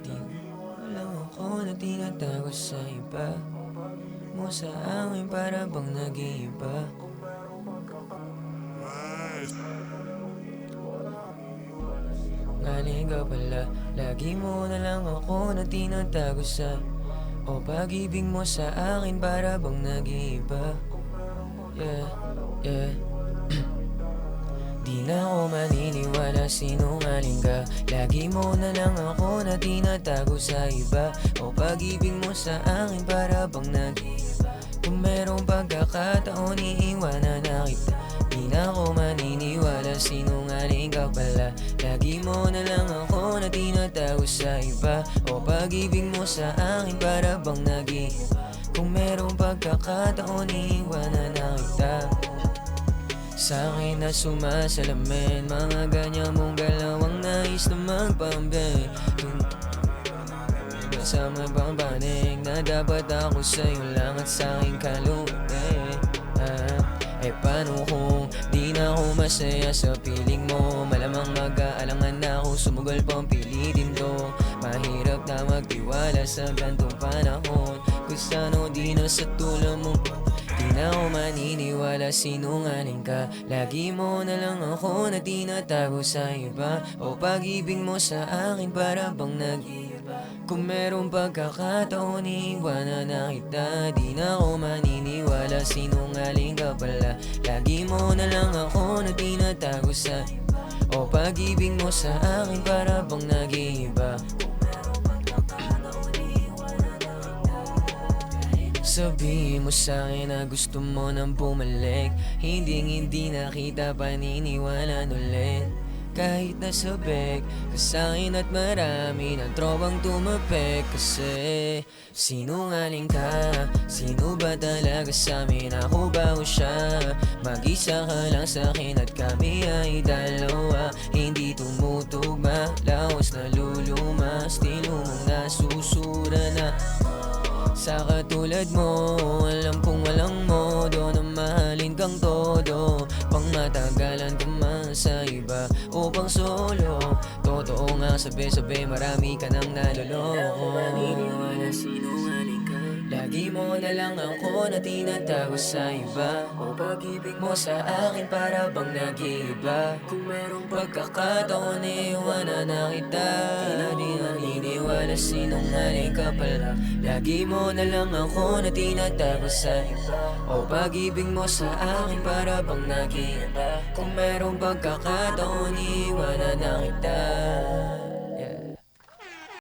Di lang ako na tinatago sa iba mo sa akin para bang nag-iiba. Galing ka pala, lagi mo na lang ako na tinatago sa o pag-ibig mo sa akin para bang nag-iiba. Yeah, yeah. Di na ako maniniwala, sinungaling ka. Lagi mo na lang ako na tinatago sa iba o pag-ibig mo sa akin para bang nag-iiba. Kung merong pagkakataon, iiwanan na kita. Di na ako maniniwala, sinungaling ka pala. Lagi mo na lang ako na tinatago sa iba o pag-ibig mo sa akin para bang nag-iiba. Kung merong pagkakataon, iiwanan na kita. Sa'kin na sumasalamin, mga ganyan mong galawang nais na magpambay. Kasama pang panig na dapat ako sa'yo lang at sa'king kaluwin. Eh paano kung di na ako masaya sa piling mo? Malamang mag-aalangan na ako, sumugal pang pilitin to. Mahirap na magtiwala sa gantong panahon, kung saan di na sa tulad mo. Di na ako maniniwala, sinungaling ka. Lagi mo na lang ako na tinatago sa iba o pag-ibig mo sa akin para bang nag-iba. Kung merong pagkakataon, iiwanan na kita. Di na ako maniniwala, sinungaling ka pala. Lagi mo na lang ako na tinatago sa iba o pag-ibig mo sa akin para bang nag-iba. Sabihin mo sa'kin na gusto mo nang bumalik, hindi na kita paniniwalaan ulit. Kahit nasabik ka sa'kin at marami ng tropang tumapik. Kasi sinungaling ka, sino ba talaga sa'min? Ako ba o siya? Mag-isa ka lang sa'kin at kami ay dalawa. Hindi tumutugma, laos na luluma, estilo mong nasusura na. Sa katulad mo, alam kong walang modo na mahalin kang todo. Pang matagalan ka man sa iba o pang solo. Totoo nga, sabi-sabi marami ka nang naloloko. Maniniwala, sinungaling ka. Lagi mo na lang ako na tinatago sa iba o pag-ibig mo sa akin para bang nag-iiba. Kung merong pagkakataon, iiwanan na kita. Di naniniwala, sinungaling ka pala. Lagi mo na lang ako na tinatago sa iba o pag-ibig mo sa akin para bang nag-iiba. Kung merong pagkakataon, iiwanan na kita.